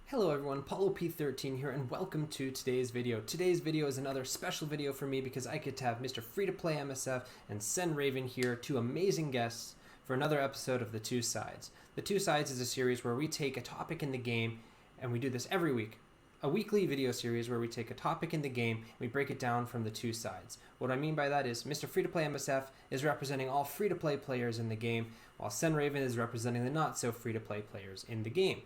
Hello everyone, Paulo P13 here, and welcome to today's video. Today's video is another special video for me because I get to have Mr. Free-to-Play MSF and SenRaven here, two amazing guests, for another episode of The Two Sides. The Two Sides is a series where we take a topic in the game, and we do this every week. A weekly video series where we take a topic in the game and we break it down from the two sides. What I mean by that is Mr. Free-to-Play MSF is representing all free-to-play players in the game, while SenRaven is representing the not-so-free-to-play players in the game.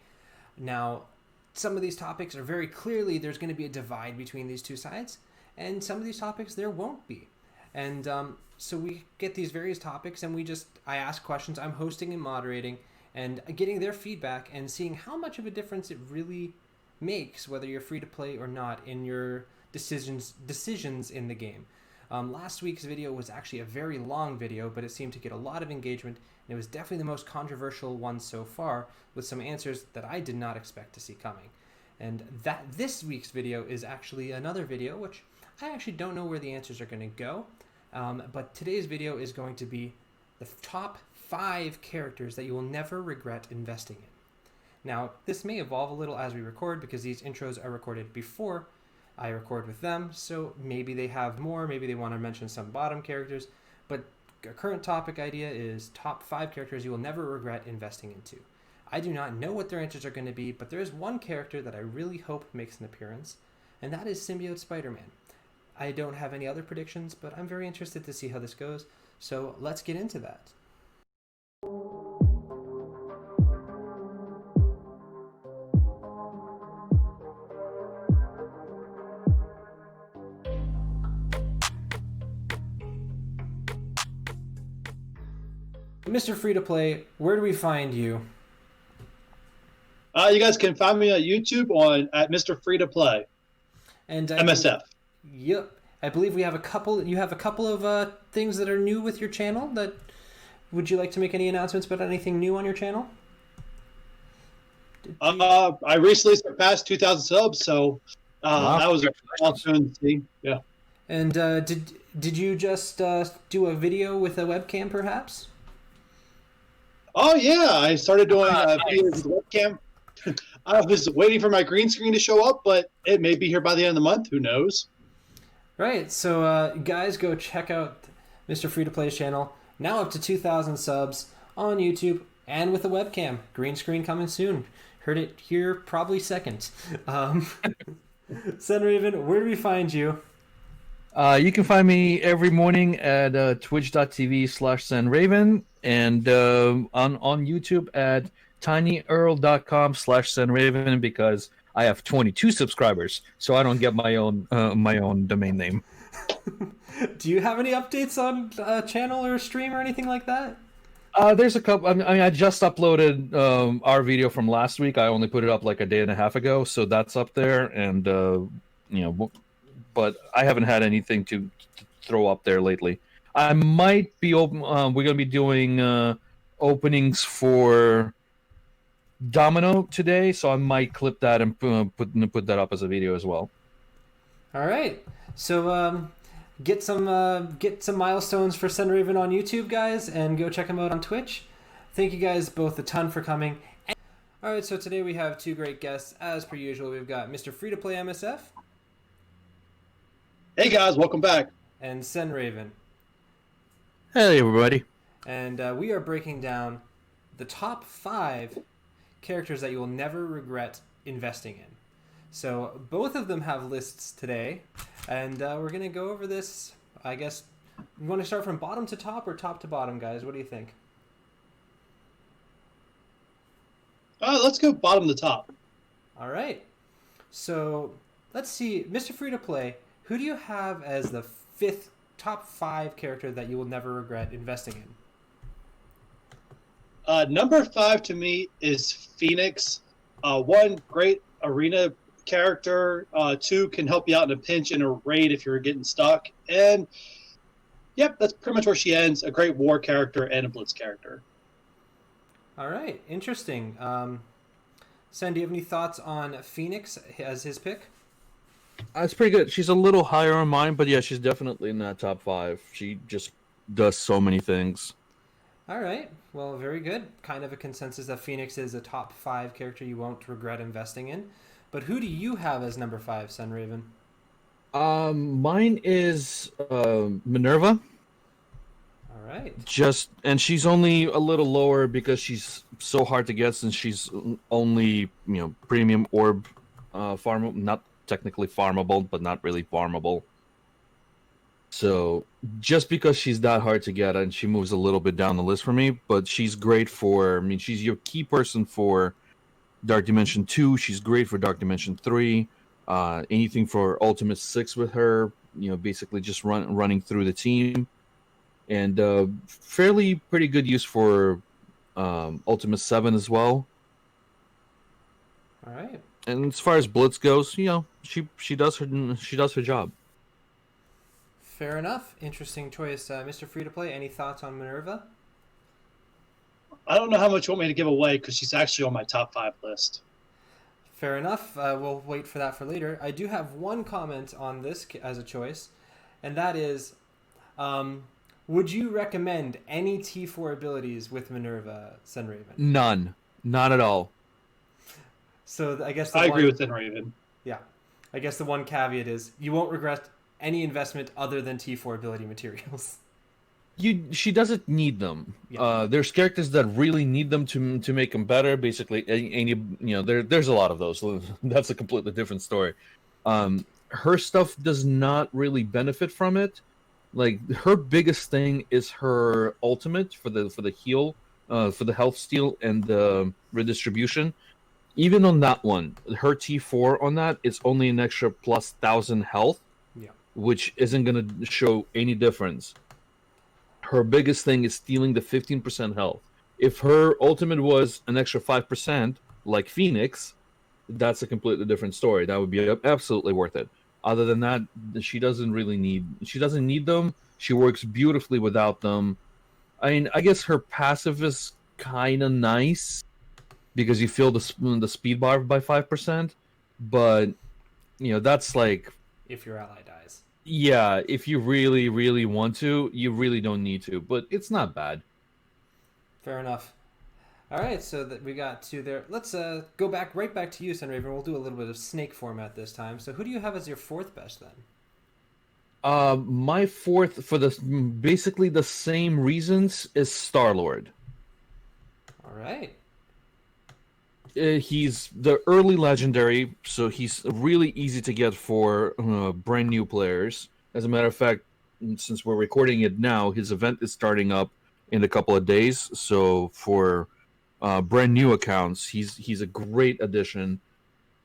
Now, some of these topics are very clearly there's going to be a divide between these two sides, and some of these topics there won't be. And so we get these various topics, and I ask questions. I'm hosting and moderating, and getting their feedback and seeing how much of a difference it really makes, whether you're free to play or not, in your decisions in the game. Last week's video was actually a very long video, but it seemed to get a lot of engagement, and it was definitely the most controversial one so far, with some answers that I did not expect to see coming. And this week's video is actually another video, which I actually don't know where the answers are going to go, but today's video is going to be the top 5 characters that you will never regret investing in. Now, this may evolve a little as we record, because these intros are recorded before I record with them, so maybe they have more, maybe they want to mention some bottom characters, but a current topic idea is top 5 characters you will never regret investing into. I do not know what their answers are going to be, but there is one character that I really hope makes an appearance, and that is Symbiote Spider-Man. I don't have any other predictions, but I'm very interested to see how this goes, so let's get into that. Mr. Free-to-Play, where do we find you? You guys can find me on YouTube at Mr. Free to Play And MSF. Yep, I believe we have a couple. You have a couple of things that are new with your channel. Would you like to make any announcements about anything new on your channel? I recently surpassed 2,000 subs, so Wow. that was a milestone to see. Yeah. And did you just do a video with a webcam, perhaps? Oh yeah, I started doing videos with webcam. I was waiting for my green screen to show up, but it may be here by the end of the month. Who knows? Right. So guys, go check out Mr. Free-to-Play's channel. Now up to 2,000 subs on YouTube and with a webcam. Green screen coming soon. Heard it here probably second. SenRaven, where do we find you? You can find me every morning at twitch.tv/SenRaven and on YouTube at tinyearl.com/SenRaven, because I have 22 subscribers, so I don't get my own domain name. Do you have any updates on channel or stream or anything like that? There's a couple. I mean, I just uploaded our video from last week. I only put it up like a day and a half ago, so that's up there. And but I haven't had anything to throw up there lately. I might be open. We're gonna be doing openings for Domino today, so I might clip that and put that up as a video as well. All right. So get some milestones for SenRaven on YouTube, guys, and go check him out on Twitch. Thank you guys both a ton for coming. All right. So today we have two great guests, as per usual. We've got Mr. Free-to-Play MSF. Hey guys, welcome back. And SenRaven. Hey everybody. And we are breaking down the top 5 characters that you will never regret investing in. So both of them have lists today, and we're going to go over this. I guess you want to start from bottom to top or top to bottom, guys? What do you think? Let's go bottom to top. All right. So let's see. Mr. Free-to-Play, who do you have as the top 5 character that you will never regret investing in? Number 5 to me is Phoenix. 1, great arena character. 2, can help you out in a pinch in a raid if you're getting stuck. And yep, that's pretty much where she ends. A great war character and a blitz character. All right, interesting. Sen, do you have any thoughts on Phoenix as his pick? It's pretty good. She's a little higher on mine, but yeah, she's definitely in that top 5. She just does so many things. All right. Well, very good. Kind of a consensus that Phoenix is a top 5 character you won't regret investing in. But who do you have as number 5, SenRaven? Mine is Minerva. All right. And she's only a little lower because she's so hard to get since she's only premium orb farmable, not technically farmable, but not really farmable. So just because she's that hard to get, and she moves a little bit down the list for me, but she's great for. I mean, she's your key person for Dark Dimension 2. She's great for Dark Dimension 3. Anything for Ultimus 6 with her. Basically just running through the team. And fairly pretty good use for Ultimus 7 as well. All right. And as far as Blitz goes, she does her job. Fair enough. Interesting choice. Mr. Free to Play, any thoughts on Minerva? I don't know how much you want me to give away because she's actually on my top 5 list. Fair enough. We'll wait for that for later. I do have one comment on this as a choice, and that is, would you recommend any T4 abilities with Minerva, SenRaven? None. Not at all. So I guess I agree with SenRaven. Yeah. I guess the one caveat is you won't regret any investment other than T4 ability materials. She doesn't need them. Yeah. There's characters that really need them to make them better. Basically, there's a lot of those. That's a completely different story. Her stuff does not really benefit from it. Like her biggest thing is her ultimate for the heal, for the health steal and the redistribution. Even on that one, her T4 on that is only an extra plus 1,000 health. Yeah. Which isn't going to show any difference. Her biggest thing is stealing the 15% health. If her ultimate was an extra 5%, like Phoenix, that's a completely different story. That would be absolutely worth it. Other than that, she doesn't need them. She works beautifully without them. I mean, I guess her passive is kind of nice because you fill the speed bar by 5%, but that's like if your ally dies. Yeah, if you really, really want to, you really don't need to, but it's not bad. Fair enough. All right, so that we got to there. Let's go right back to you, SenRaven. We'll do a little bit of snake format this time. So who do you have as your 4th best then? My 4th for basically the same reasons is Star-Lord. All right. He's the early legendary, so he's really easy to get for brand new players. As a matter of fact, since we're recording it now, his event is starting up in a couple of days. So for brand new accounts, he's a great addition.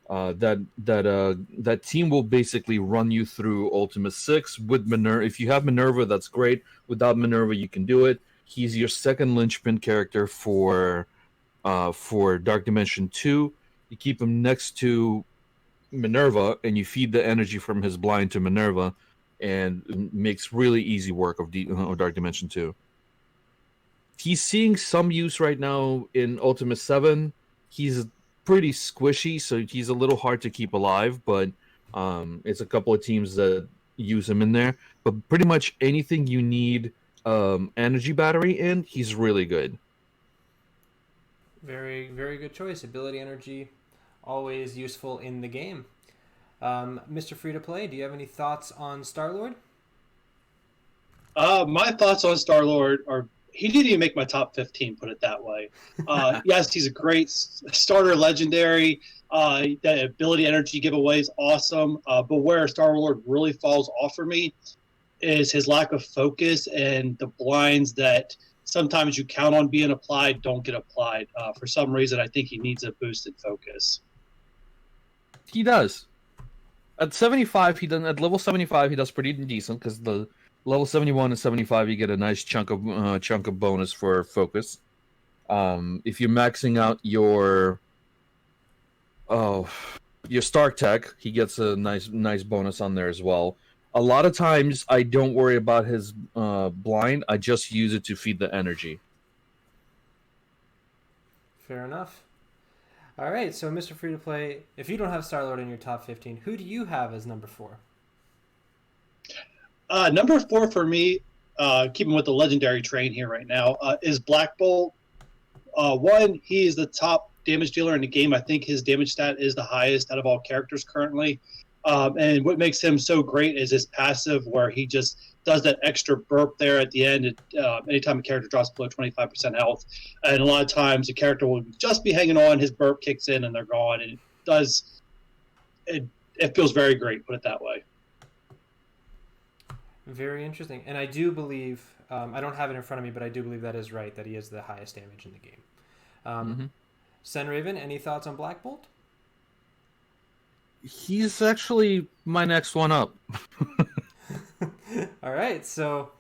That team will basically run you through Ultimus 6 with Minerva. If you have Minerva, that's great. Without Minerva, you can do it. He's your second linchpin character for Dark Dimension 2. You keep him next to Minerva, and you feed the energy from his blind to Minerva, and it makes really easy work of Dark Dimension 2. He's seeing some use right now in Ultimus 7. He's pretty squishy, so he's a little hard to keep alive, but it's a couple of teams that use him in there. But pretty much anything you need energy battery in, he's really good. Very, very good choice. Ability energy, always useful in the game. Mr. Free to Play, do you have any thoughts on Star-Lord? My thoughts on Star-Lord are he didn't even make my top 15, put it that way. Yes, he's a great starter legendary. That ability energy giveaway is awesome. But where Star-Lord really falls off for me is his lack of focus and the blinds that sometimes you count on being applied don't get applied. For some reason, I think he needs a boosted focus. He does. At 75, at level 75, he does pretty decent because the level 71 and 75, you get a nice chunk of bonus for focus. If you're maxing out your Stark Tech, he gets a nice bonus on there as well. A lot of times, I don't worry about his blind. I just use it to feed the energy. Fair enough. All right, so Mr. Free to Play, if you don't have Star-Lord in your top 15, who do you have as number 4? Number 4 for me, keeping with the legendary train here right now, is Black Bolt. One, he is the top damage dealer in the game. I think his damage stat is the highest out of all characters currently. And what makes him so great is his passive, where he just does that extra burp there at the end. Anytime a character drops below 25% health, and a lot of times the character will just be hanging on, his burp kicks in, and they're gone. And it feels very great, put it that way. Very interesting. And I do believe, I don't have it in front of me, but I do believe that is right, that he has the highest damage in the game. SenRaven, any thoughts on Black Bolt? He's actually my next one up. All right, so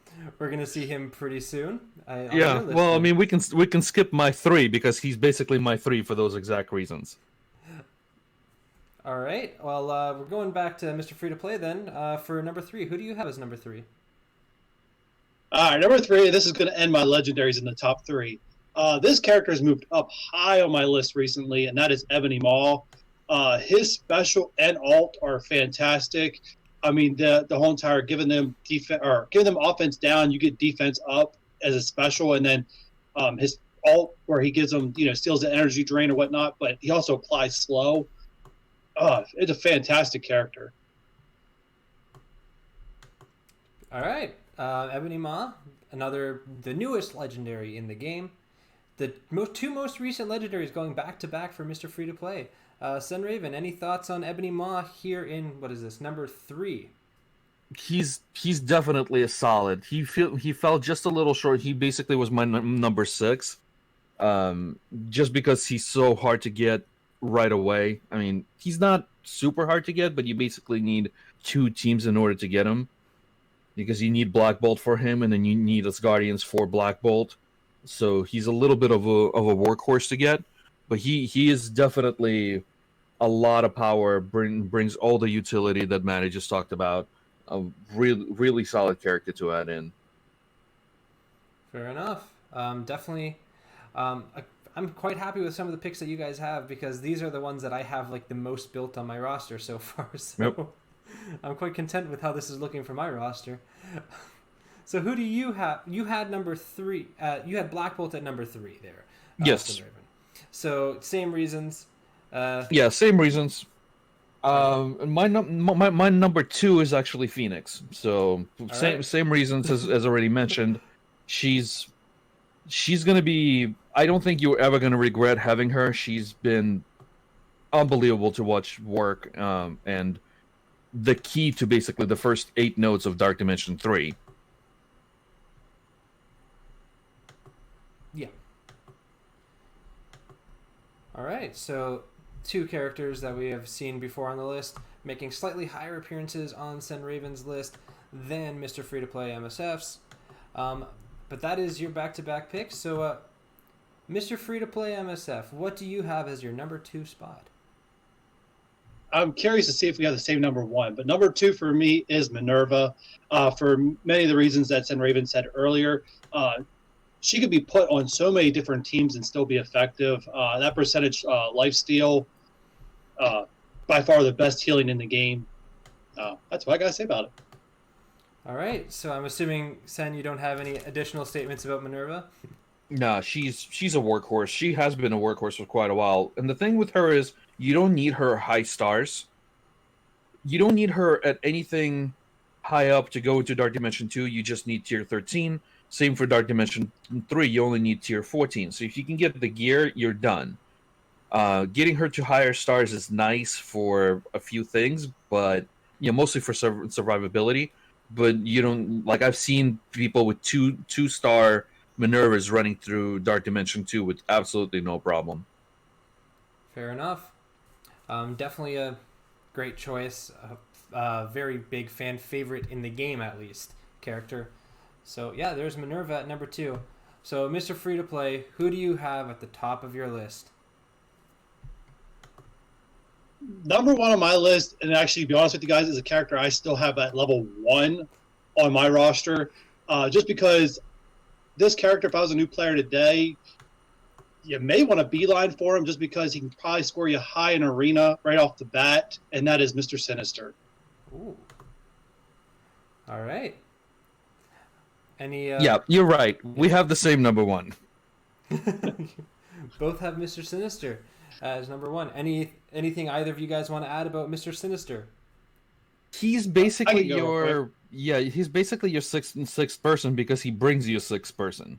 we're gonna see him pretty soon. Yeah, well, I mean, we can skip my 3 because he's basically my 3 for those exact reasons. All right, well, we're going back to Mr. Free to Play then for number 3. Who do you have as number 3? All right, number 3. This is going to end my legendaries in the top 3. This character has moved up high on my list recently, and that is Ebony Maul. His special and alt are fantastic. I mean, the whole entire giving them defense or giving them offense down, you get defense up as a special, and then his alt where he gives them, steals the energy drain or whatnot, but he also applies slow. It's a fantastic character. All right, Ebony Ma, the newest legendary in the game. The two most recent legendaries going back to back for Mr. Free to Play. SenRaven, any thoughts on Ebony Ma here in, what is this, number 3? He's definitely a solid. He fell just a little short. He basically was my number 6, just because he's so hard to get right away. I mean, he's not super hard to get, but you basically need 2 teams in order to get him, because you need Black Bolt for him, and then you need Asgardians for Black Bolt. So he's a little bit of a workhorse to get. But he is definitely a lot of power, brings all the utility that Manny just talked about. A really solid character to add in. Fair enough. Definitely. I'm quite happy with some of the picks that you guys have, because these are the ones that I have like the most built on my roster so far. So yep. I'm quite content with how this is looking for my roster. So who do you have? You had number 3. You had Black Bolt at number 3 there. Yes. So same reasons. Yeah, same reasons. My number 2 is actually Phoenix. So same reasons as already mentioned. She's gonna be. I don't think you're ever gonna regret having her. She's been unbelievable to watch work, and the key to basically the first 8 notes of Dark Dimension 3. Yeah. All right, so 2 characters that we have seen before on the list, making slightly higher appearances on SenRaven's list than Mr. Free to Play MSF's. But that is your back-to-back picks. So, Mr. Free to Play MSF, what do you have as your number 2 spot? I'm curious to see if we have the same number 1, but number 2 for me is Minerva. For many of the reasons that SenRaven said earlier, she could be put on so many different teams and still be effective. That percentage lifesteal, by far the best healing in the game. That's what I got to say about it. All right, so I'm assuming, Sen, you don't have any additional statements about Minerva? No, she's a workhorse. She has been a workhorse for quite a while. And the thing with her is, you don't need her high stars. You don't need her at anything high up to go into Dark Dimension 2. You just need tier 13. Same for Dark Dimension 3. You only need tier 14. So if you can get the gear, you're done. Getting her to higher stars is nice for a few things, but mostly for survivability. But you don't, like, I've seen people with two-star Minervas running through Dark Dimension 2 with absolutely no problem. Fair enough. Definitely a great choice. A very big fan favorite in the game, at least, character. So, yeah, there's Minerva at number 2. So, Mr. Free to Play, who do you have at the top of your list? Number 1 on my list, and actually, to be honest with you guys, is a character I still have at level 1 on my roster. Just because this character, if I was a new player today, you may want to beeline for him just because he can probably score you high in arena right off the bat, and that is Mr. Sinister. Ooh. All right. Any? Yeah, you're right. We have the same number one. Both have Mr. Sinister as number one. Anything either of you guys want to add about Mr. Sinister? He's basically I can go real quick. he's basically your sixth person because he brings you a sixth person.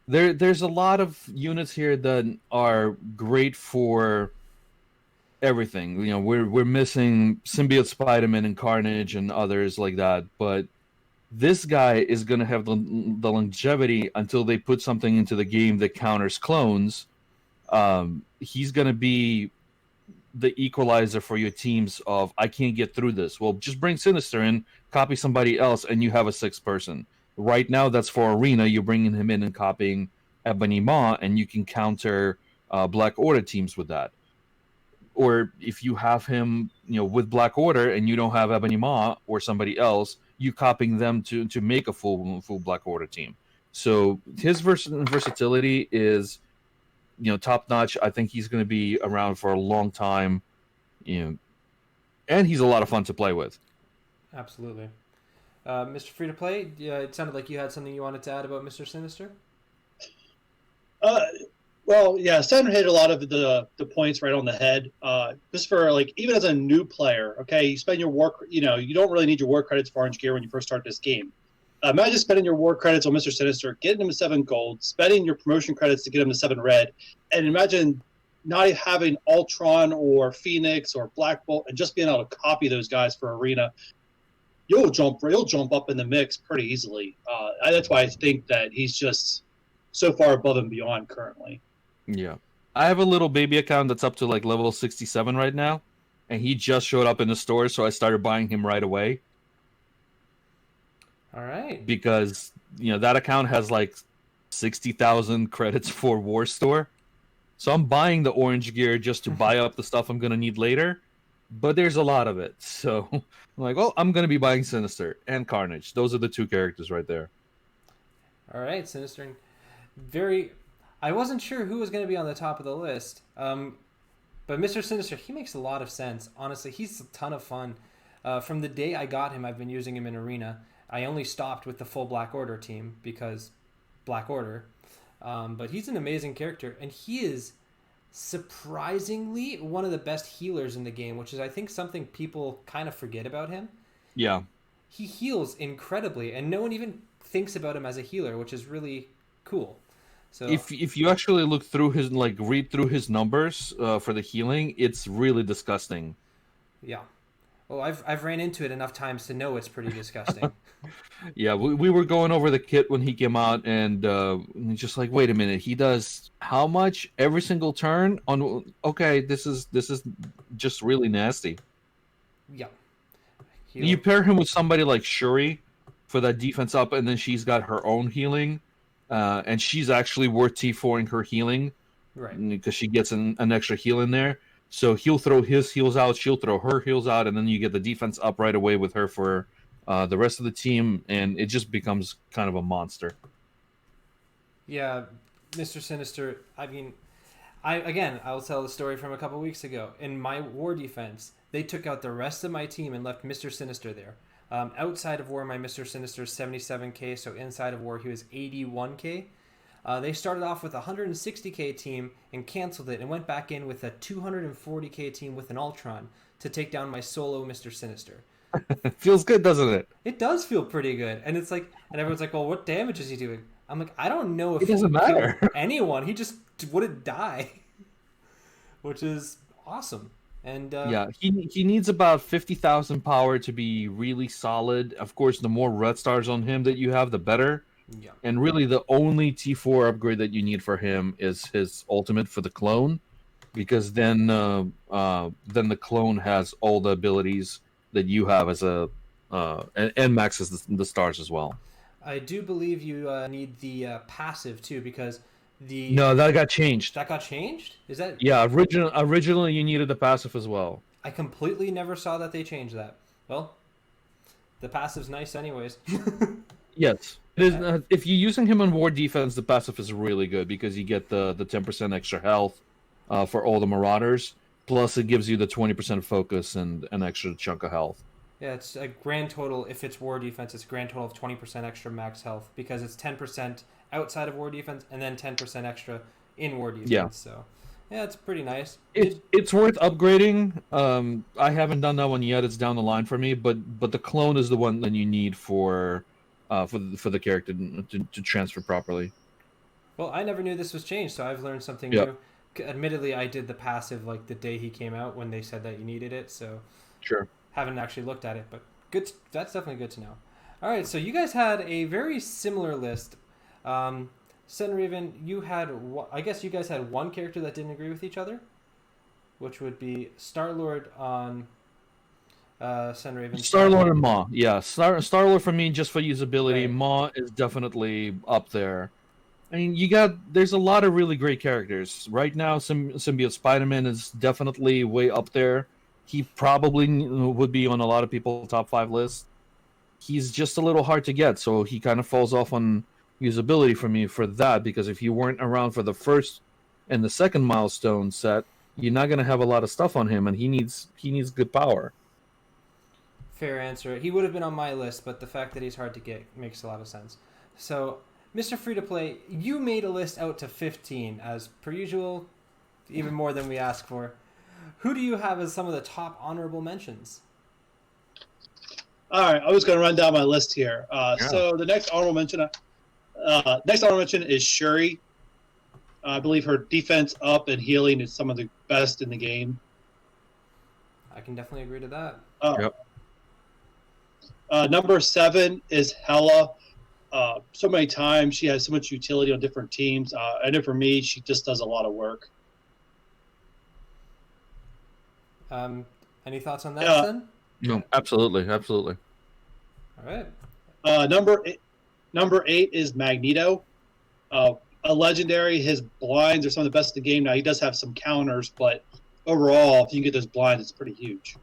There's a lot of units here that are great for everything. You know, we're missing Symbiote Spider-Man and Carnage and others like that, but this guy is going to have the longevity until they put something into the game that counters clones. He's going to be the equalizer for your teams of, I can't get through this. Well, just bring Sinister in, copy somebody else, and you have a sixth person. Right now, that's for Arena. You're bringing him in and copying Ebony Ma, and you can counter Black Order teams with that. Or if you have him, with Black Order and you don't have Ebony Ma or somebody else, you copying them to make a full Black Order team. So his versatility is, top notch. I think he's going to be around for a long time, and he's a lot of fun to play with. Absolutely. Mr. Free to Play, it sounded like you had something you wanted to add about Mr. Sinister. Well, yeah, Sen hit a lot of the points right on the head. Just for even as a new player, okay, you spend your you don't really need your war credits for Orange Gear when you first start this game. Imagine spending your war credits on Mr. Sinister, getting him to 7 gold, spending your promotion credits to get him to 7 red, and imagine not having Ultron or Phoenix or Black Bolt and just being able to copy those guys for Arena. You'll jump up in the mix pretty easily. That's why I think that he's just so far above and beyond currently. Yeah. I have a little baby account that's up to level 67 right now, and he just showed up in the store, so I started buying him right away. All right. Because, that account has 60,000 credits for War Store. So I'm buying the orange gear just to buy up the stuff I'm going to need later. But there's a lot of it. So I'm like, I'm going to be buying Sinister and Carnage. Those are the 2 characters right there. All right, Sinister. I wasn't sure who was going to be on the top of the list. But Mr. Sinister, he makes a lot of sense. Honestly, he's a ton of fun. From the day I got him, I've been using him in Arena. I only stopped with the full Black Order team because Black Order. But he's an amazing character, and he is surprisingly one of the best healers in the game, which is, I think, something people kind of forget about him. Yeah. He heals incredibly, and no one even thinks about him as a healer, which is really cool. So if you actually look through his read through his numbers for the healing, it's really disgusting. Yeah. Well, I've ran into it enough times to know it's pretty disgusting. Yeah, we were going over the kit when he came out, and just wait a minute, he does how much every single turn on? Okay, this is just really nasty. Yeah. You pair him with somebody like Shuri for that defense up, and then she's got her own healing, and she's actually worth T4ing her healing, right? Because she gets an extra heal in there. So he'll throw his heals out, she'll throw her heals out, and then you get the defense up right away with her for the rest of the team, and it just becomes kind of a monster. Yeah, Mr. Sinister, I mean, I'll tell the story from a couple weeks ago. In my war defense, they took out the rest of my team and left Mr. Sinister there. Outside of war, my Mr. Sinister is 77k, so inside of war, he was 81k. They started off with a 160k team and canceled it and went back in with a 240k team with an Ultron to take down my solo Mr. Sinister. Feels good, doesn't it? It does feel pretty good. And it's and everyone's like, well, what damage is he doing? I'm like, I don't know if it doesn't matter. Anyone. He just wouldn't die, which is awesome. And yeah, he needs about 50,000 power to be really solid. Of course, the more red stars on him that you have, the better. Yeah. And really, the only T4 upgrade that you need for him is his ultimate for the clone, because then the clone has all the abilities that you have as a and maxes the stars as well. I do believe you need the passive too, because no, that got changed. That got changed? Is that? Yeah, originally you needed the passive as well. I completely never saw that they changed that. Well, the passive's nice anyways. Yes. It is, if you're using him on war defense, the passive is really good because you get the 10% extra health for all the Marauders. Plus, it gives you the 20% focus and an extra chunk of health. Yeah, it's a grand total. If it's war defense, it's a grand total of 20% extra max health because it's 10% outside of war defense and then 10% extra in war Yeah. defense. So, yeah, it's pretty nice. It's worth upgrading. I haven't done that one yet. It's down the line for me, but the clone is the one that you need for the character to transfer properly. Well, I never knew this was changed, so I've learned something Yep. new. Admittedly, I did the passive like the day he came out when they said that you needed it, so Sure. haven't actually looked at it, but good. That's definitely good to know. All right, so you guys had a very similar list. SenRaven, you had. I guess you guys had one character that didn't agree with each other, which would be Star-Lord on SenRaven. Star-Lord and Ma. Yeah, Star-Lord for me just for usability. Right. Ma is definitely up there. I mean, there's a lot of really great characters. Right now, Symbiote Spider-Man is definitely way up there. He probably would be on a lot of people's top 5 lists. He's just a little hard to get, so he kind of falls off on usability for me for that, because if you weren't around for the first and the second milestone set, you're not going to have a lot of stuff on him, and he needs good power. Fair answer. He would have been on my list, but the fact that he's hard to get makes a lot of sense. So, Mr. Free to Play, you made a list out to 15, as per usual, even more than we asked for. Who do you have as some of the top honorable mentions? All right, I was going to run down my list here. So the next honorable mention is Shuri. I believe her defense up and healing is some of the best in the game. I can definitely agree to that. Number 7 is Hela. So many times she has so much utility on different teams. I know for me, she just does a lot of work. Any thoughts on that, then? No, absolutely. All right. Number 8 is Magneto. A legendary. His blinds are some of the best in the game. Now, he does have some counters, but overall, if you can get those blinds, it's pretty huge.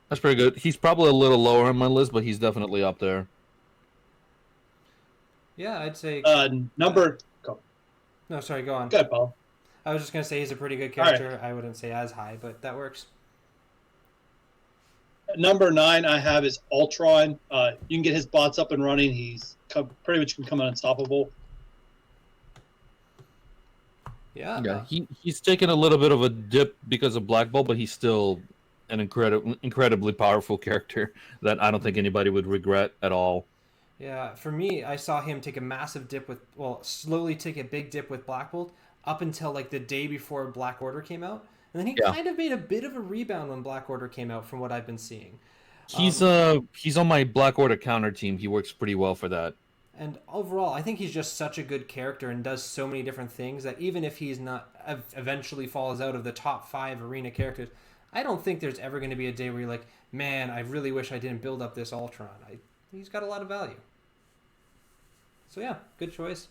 That's pretty good. He's probably a little lower on my list, but he's definitely up there. Yeah, I'd say... Go. No, sorry, go on. Go ahead, Paul. I was just going to say he's a pretty good character. Right. I wouldn't say as high, but that works. Number 9 I have is Ultron. You can get his bots up and running. He's pretty much can come unstoppable. Yeah. He's taken a little bit of a dip because of Black Bolt, but he's still an incredibly powerful character that I don't think anybody would regret at all. Yeah, for me, I saw him take a massive dip slowly take a big dip with Black Bolt up until like the day before Black Order came out. And then he kind of made a bit of a rebound when Black Order came out from what I've been seeing. He's on my Black Order counter team. He works pretty well for that. And overall, I think he's just such a good character and does so many different things that even if he's not eventually falls out of the top 5 arena characters, I don't think there's ever going to be a day where you're like, man, I really wish I didn't build up this Ultron. He's got a lot of value. So yeah, good choice.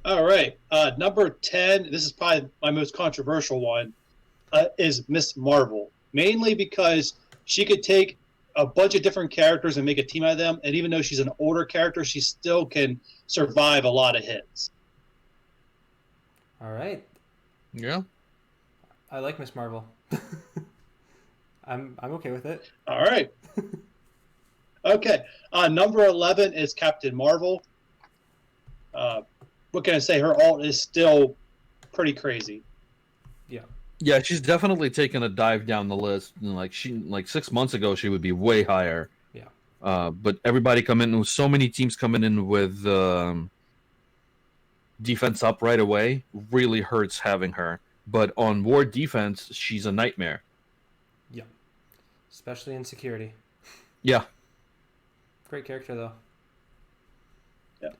All right. Number 10, this is probably my most controversial one, is Miss Marvel. Mainly because she could take a bunch of different characters and make a team out of them, and even though she's an older character, she still can survive a lot of hits. All right. Yeah. I like Miss Marvel. I'm okay with it. All right. Okay. Number 11 is Captain Marvel. What can I say? Her ult is still pretty crazy. Yeah. Yeah, she's definitely taken a dive down the list. Like 6 months ago, she would be way higher. Yeah. But everybody so many teams coming in with defense up right away really hurts having her. But on war defense, she's a nightmare. Yeah. Especially in security. Yeah. Great character, though. Yeah.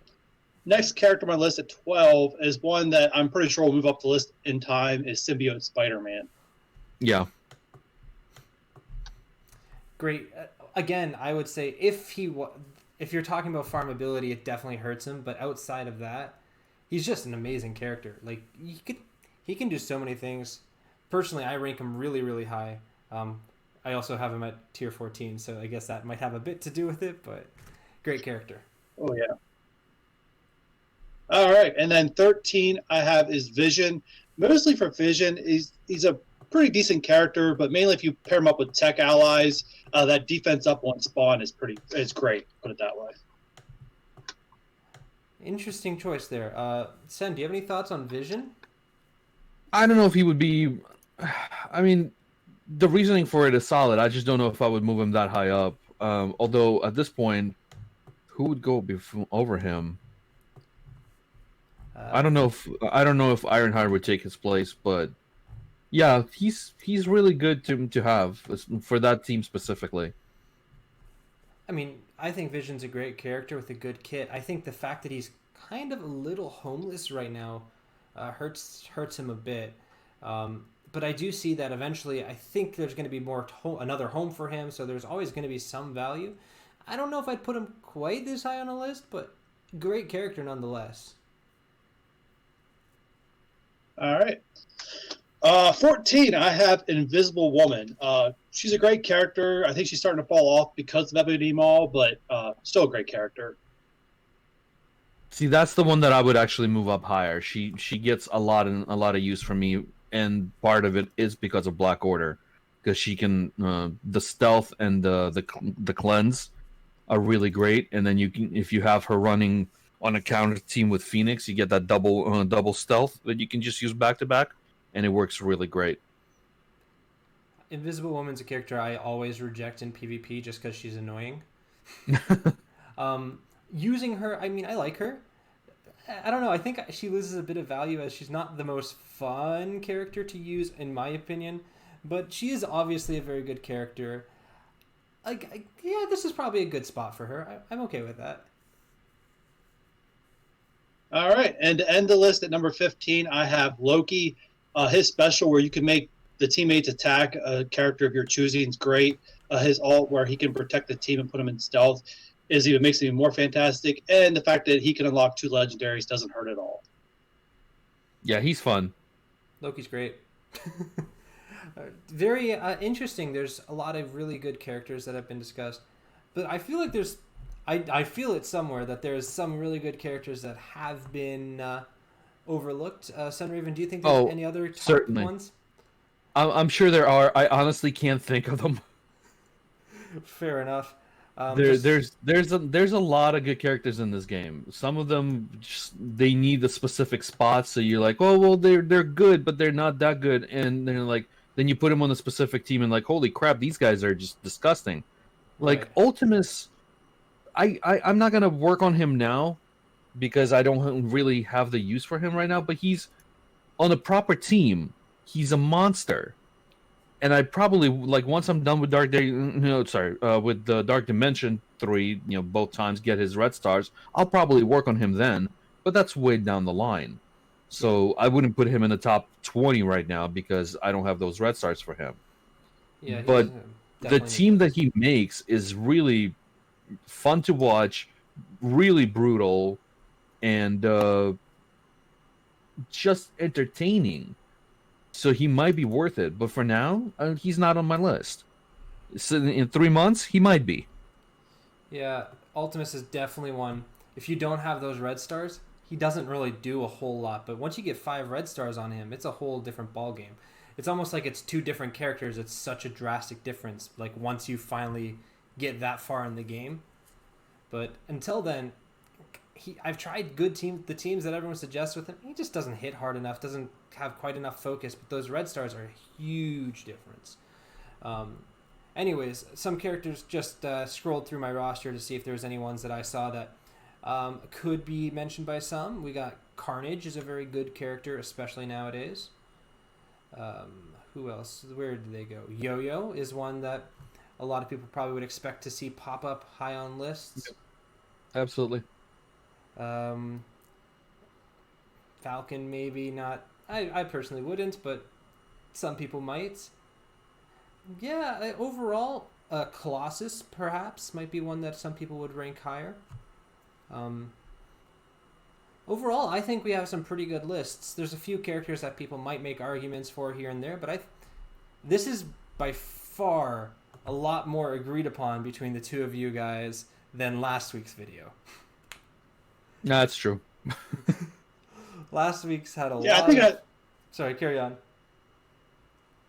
Next character on my list at 12 is one that I'm pretty sure will move up the list in time, is Symbiote Spider-Man. Yeah. Great. Again, I would say if you're talking about farmability, it definitely hurts him. But outside of that, he's just an amazing character. Like he can do so many things. Personally, I rank him really, really high. I also have him at tier 14, so I guess that might have a bit to do with it. But great character. Oh yeah. All right, and then 13 I have is Vision. Mostly for Vision, he's a pretty decent character, but mainly if you pair him up with tech allies, that defense up one spawn is great. Put it that way. Interesting choice there. Sen, do you have any thoughts on Vision? I don't know if he would be. I mean, the reasoning for it is solid. I just don't know if I would move him that high up. Although at this point, who would go over him? I don't know if Ironheart would take his place, but yeah, he's really good to have for that team specifically. I mean, I think Vision's a great character with a good kit. I think the fact that he's kind of a little homeless right now hurts him a bit. But I do see that eventually I think there's going to be another home for him, so there's always going to be some value. I don't know if I'd put him quite this high on the list, but great character nonetheless. All right. 14, I have Invisible Woman. She's a great character. I think she's starting to fall off because of Ebony Maul, but still a great character. See, that's the one that I would actually move up higher. She gets a lot of use from me, and part of it is because of Black Order, because she can the stealth and the cleanse are really great, and then you can, if you have her running on a counter team with Phoenix, you get that double stealth that you can just use back to back, and it works really great. Invisible Woman's a character I always reject in PvP just because she's annoying. Using her, I mean, I like her. I don't know. I think she loses a bit of value as she's not the most fun character to use, in my opinion. But she is obviously a very good character. Yeah, this is probably a good spot for her. I'm okay with that. All right, and to end the list at number 15, I have Loki. His special where you can make the teammates attack a character of your choosing is great. His ult where he can protect the team and put them in stealth makes it even more fantastic. And the fact that he can unlock 2 legendaries doesn't hurt at all. Yeah, he's fun. Loki's great. Very interesting. There's a lot of really good characters that have been discussed. But I feel like I feel it somewhere that there's some really good characters that have been overlooked. SenRaven, do you think there's any other top certainly ones? I'm sure there are. I honestly can't think of them. Fair enough. There's a lot of good characters in this game. Some of them they need the specific spots, so you're like, oh well, they're good, but they're not that good, and they're like, then you put them on a specific team, and like, holy crap, these guys are just disgusting. Like Right. Ultimus, I'm not gonna work on him now because I don't really have the use for him right now. But he's on a proper team. He's a monster. And I probably, like, once I'm done with with the Dark Dimension 3, both times get his red stars, I'll probably work on him then, but that's way down the line. So I wouldn't put him in the top 20 right now because I don't have those red stars for him. Yeah, But the team that he makes is really fun to watch, really brutal, and just entertaining. So he might be worth it, but for now, he's not on my list. So in 3 months, he might be. Yeah, Ultimus is definitely one. If you don't have those red stars, he doesn't really do a whole lot. But once you get 5 red stars on him, it's a whole different ballgame. It's almost like it's 2 different characters. It's such a drastic difference. Like once you finally get that far in the game. But until then, I've tried the teams that everyone suggests with him. He just doesn't hit hard enough, doesn't have quite enough focus, but those red stars are a huge difference. Anyways, some characters just scrolled through my roster to see if there was any ones that I saw that could be mentioned by some. We got Carnage is a very good character, especially nowadays. Who else? Where did they go? Yo-Yo is one that a lot of people probably would expect to see pop up high on lists. Absolutely. Falcon maybe not. I personally wouldn't, but some people might. Yeah, overall, Colossus perhaps might be one that some people would rank higher. Overall, I think we have some pretty good lists. There's a few characters that people might make arguments for here and there, but this is by far a lot more agreed upon between the two of you guys than last week's video. No, that's true. Last week's had a lot. Sorry, carry on.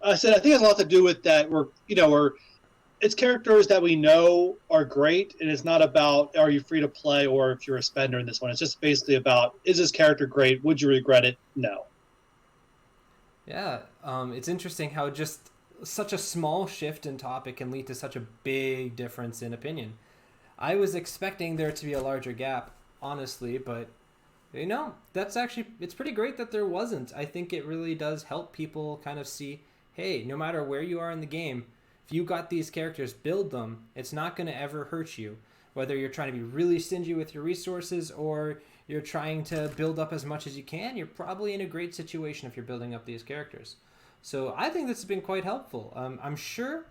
I said I think it has a lot to do with that. We're it's characters that we know are great, and it's not about are you free to play or if you're a spender in this one. It's just basically about is this character great? Would you regret it? No. Yeah, it's interesting how just such a small shift in topic can lead to such a big difference in opinion. I was expecting there to be a larger gap, honestly, but that's actually it's pretty great that there wasn't. I think it really does help people kind of see, hey, no matter where you are in the game, if you got these characters, build them. It's not going to ever hurt you. Whether you're trying to be really stingy with your resources or you're trying to build up as much as you can, you're probably in a great situation if you're building up these characters. So I think this has been quite helpful. I'm sure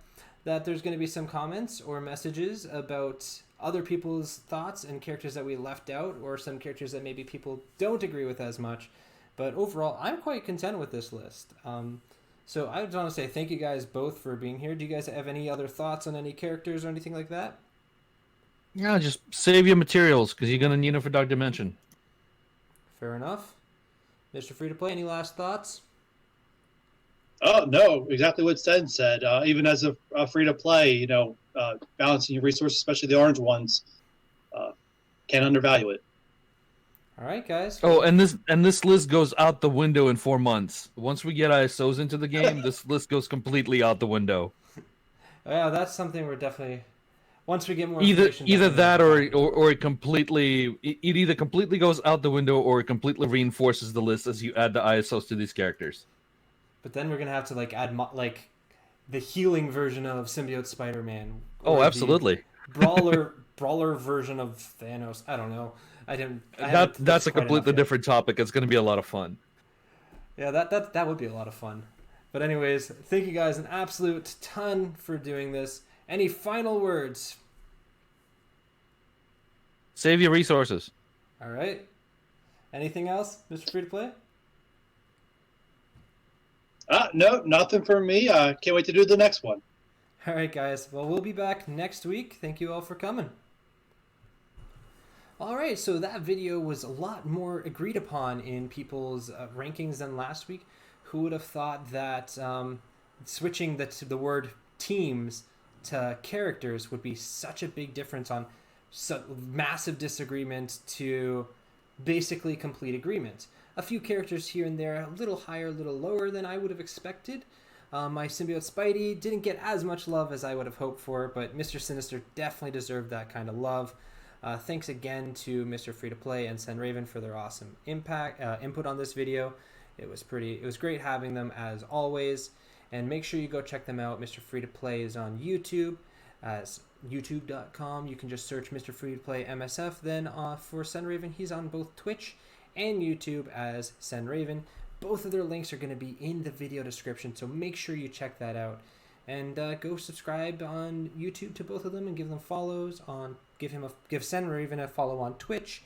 that there's going to be some comments or messages about other people's thoughts and characters that we left out, or some characters that maybe people don't agree with as much. But overall, I'm quite content with this list. So I just want to say thank you guys both for being here. Do you guys have any other thoughts on any characters or anything like that? Yeah, just save your materials because you're gonna need them for Dark Dimension. Fair enough. Mr. Free to Play, any last thoughts? Oh no, exactly what Sen said. Even as a free to play, balancing your resources, especially the orange ones, can't undervalue it. All right, guys. Oh, and this list goes out the window in 4 months. Once we get ISOs into the game, this list goes completely out the window. Yeah, that's something we're definitely. Once we get more either that or it either completely goes out the window or it completely reinforces the list as you add the ISOs to these characters. But then we're gonna have to add the healing version of Symbiote Spider-Man. Oh, absolutely. Brawler version of Thanos. I don't know. That's a completely different topic. It's going to be a lot of fun. Yeah, that would be a lot of fun. But anyways, thank you guys an absolute ton for doing this. Any final words? Save your resources. All right. Anything else, Mr. Free to Play? No, nothing for me. Can't wait to do the next one. All right, guys. Well, we'll be back next week. Thank you all for coming. All right, so that video was a lot more agreed upon in people's rankings than last week. Who would have thought that switching the word teams to characters would be such a big difference on massive disagreement to basically complete agreement. A few characters here and there, a little higher, a little lower than I would have expected. My Symbiote Spidey didn't get as much love as I would have hoped for, but Mr. Sinister definitely deserved that kind of love. Thanks again to Mr. Free to Play and SenRaven for their awesome input on this video. It was great having them as always. And make sure you go check them out. Mr. Free to Play is on YouTube as youtube.com. You can just search Mr. Free to Play MSF. Then for SenRaven, he's on both Twitch and YouTube as SenRaven. Both of their links are going to be in the video description, so make sure you check that out. And go subscribe on YouTube to both of them and give them follows on. Give SenRaven a follow on Twitch.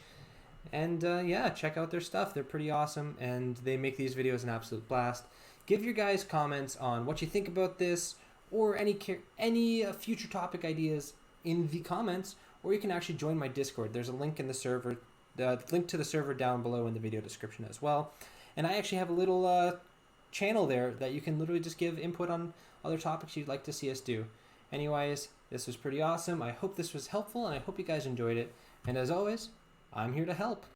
And yeah, check out their stuff. They're pretty awesome, and they make these videos an absolute blast. Give your guys comments on what you think about this, or any future topic ideas in the comments, or you can actually join my Discord. There's a link in the server, the link to the server down below in the video description as well. And I actually have a little channel there that you can literally just give input on other topics you'd like to see us do. Anyways, this was pretty awesome. I hope this was helpful, and I hope you guys enjoyed it. And as always, I'm here to help.